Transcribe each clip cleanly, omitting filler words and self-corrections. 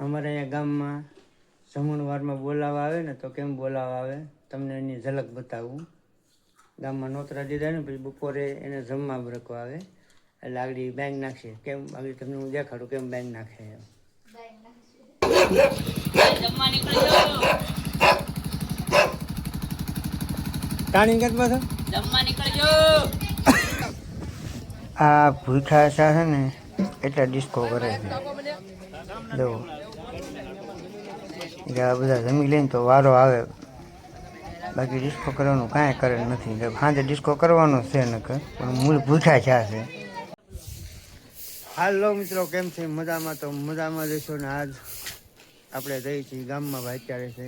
અમારે અહીંયા ગામમાં જમણવારમાં બોલાવા આવે ને તો કેમ બોલાવા આવે તમને એની ઝલક બતાવું. ગામમાં નોતરા દીધા ને પછી બપોરે એને જમવા બરકવા આવે એટલે આગળ બેંક નાખશે. કેમ આગળ તમને હું દેખાડું કેમ બેંક નાખે. ટાણી કદ પાછો જમવા નીકળજો. આ ભૂખા છે ને એટલા ડિસ્કો કરે છે. જો આ બધા જમી લઈને તો વારો આવે, બાકી ડિસ્કો કરવાનું કાંઈ કરે નથી. સાંજે ડિસ્કો કરવાનો છે નકર, પણ મૂળ ભૂખ્યા ચા છે. હાલો મિત્રો, કેમ છે? મજામાં? તો મજામાં જઈશું ને આજ આપણે જઈએ છીએ ગામમાં. ભાઈ અત્યારે છે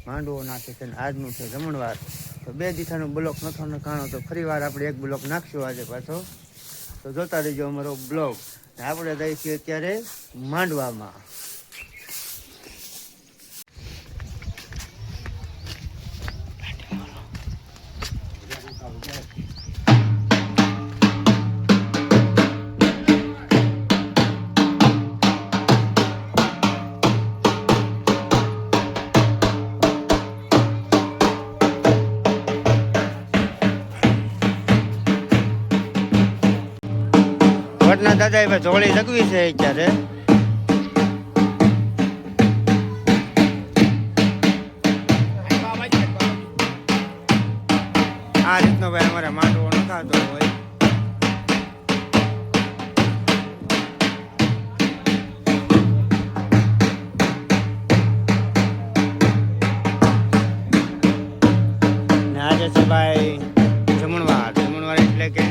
માંડવો નાખે છે ને આજનું છે જમણવાર. તો 2 દિવસનો બ્લોક નથો નખાણો તો ફરી વાર આપણે એક બ્લોક નાખશું આજે પાછો. તો જોતા રહીજો અમારો બ્લોગ. આપણે જઈએ છીએ અત્યારે માંડવામાં. વટના દાદા એ ઝોળી લગવી છે અત્યારે. આ રીતનો ભાઈ અમારે માંડવો નખાતો હોય. ને આજે છે ભાઈ જમણવાર. જમણવાર એટલે કે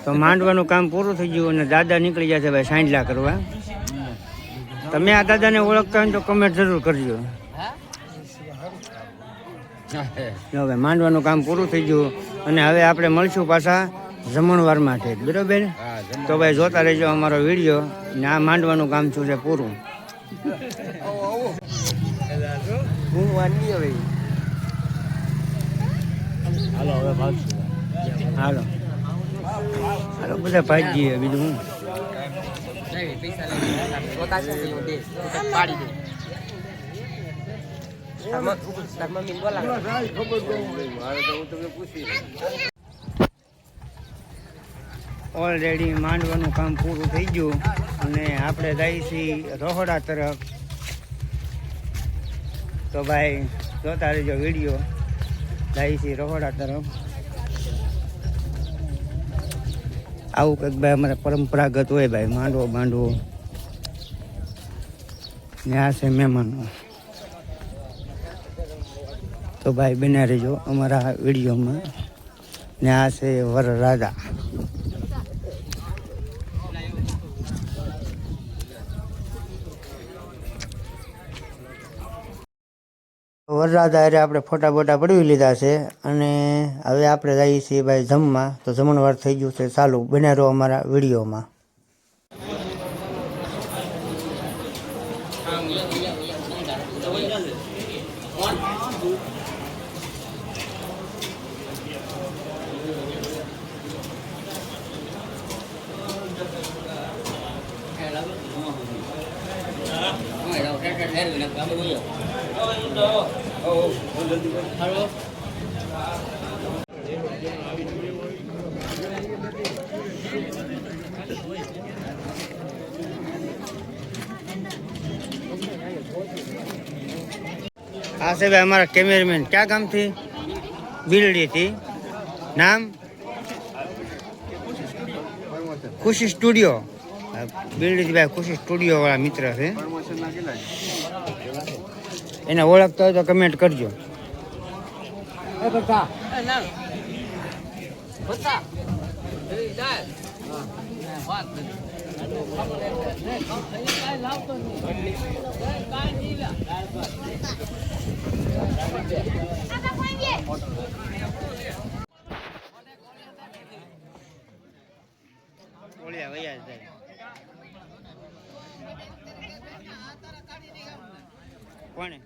તો માંડવાનું કામ પૂરું થઈ ગયું અને દાદા નીકળી ગયા છે ભાઈ સાંજલા કરવા. તમે આ દાદાને ઓળખતા હોય તો કમેન્ટ જરૂર કરજો. જો ભાઈ માંડવાનું કામ પૂરું થઈ ગયું અને હવે આપણે મળશું પાછા જમણવાર માટે, બરોબર? તો ભાઈ જોતા રહેજો અમારો વિડીયો. ને આ માંડવાનું કામ શું છે પૂરું. હાલો હવે ભાગશું. હાલો હાલો બધા ભાગી જઈએ. બીજું હું ઓલરેડી માંડવાનું કામ પૂરું થઈ ગયું અને આપણે જઈએ છીએ રોહડા તરફ. તો ભાઈ જોતા રહેજો વિડીયો. જઈએ છીએ રોહડા તરફ. આવું કંઈક ભાઈ અમારે પરંપરાગત હોય ભાઈ, માંડવો બાંડવો ને આ છે મહેમાનો. તો ભાઈ બન્યા રહેજો અમારા વિડીયોમાં. ને આ છે વરરાજા. વરરાજા એટલે આપણે ફોટા બોટા પડાવી લીધા છે અને હવે આપણે જઈએ છીએ ભાઈ જમવા. તો જમણવાર થઈ ગયું છે ચાલુ. બન્યા રહો અમારા વિડીયોમાં. આ છે ભાઈ અમારા કેમેરામેન. ક્યાં ગામથી? બિલડીથી. નામ ખુશી સ્ટુડિયો. બિલડીથી ભાઈ ખુશી સ્ટુડિયો વાળા મિત્ર છે. એને ઓળખતો હોય તો કમેન્ટ કરજો. કોને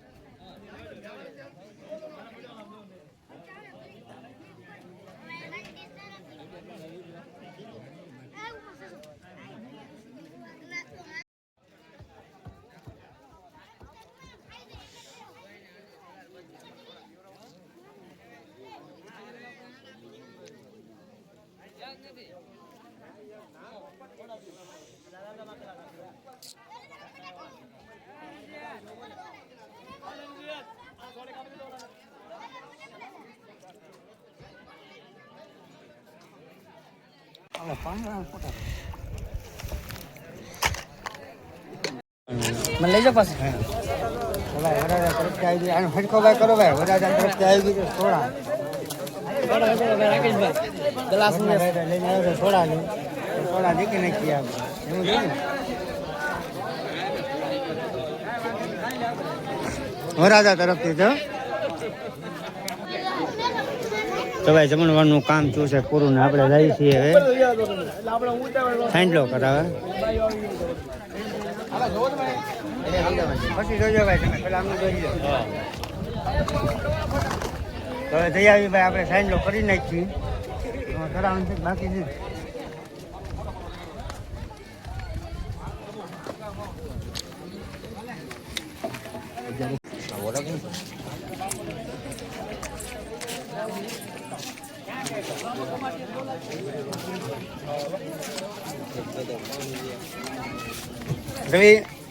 મને લઈ જાઓ પાસે વરાજા તરફથી આવી ગઈ આનો હટકો ભાઈ કરો ભાઈ વરાજા તરફથી આવી ગઈ થોડા ગ્લાસ લઈને આવ્યો થોડા લઈ થોડા દેખી નાખીએ આપણે એવું જોઈએ ને વરાજા તરફથી જો તો ભાઈ જમણવારનું કામ શું છે પૂરું ને આપણે જઈએ છીએ હવે સાંજલો કરાવે પછી જોજો ભાઈ તમે પેલા અમને જોઈ લો તો હવે જઈ આવી ભાઈ આપણે સાંજલો કરી નાખીએ કરાવવાનું છે બાકી છે રવિ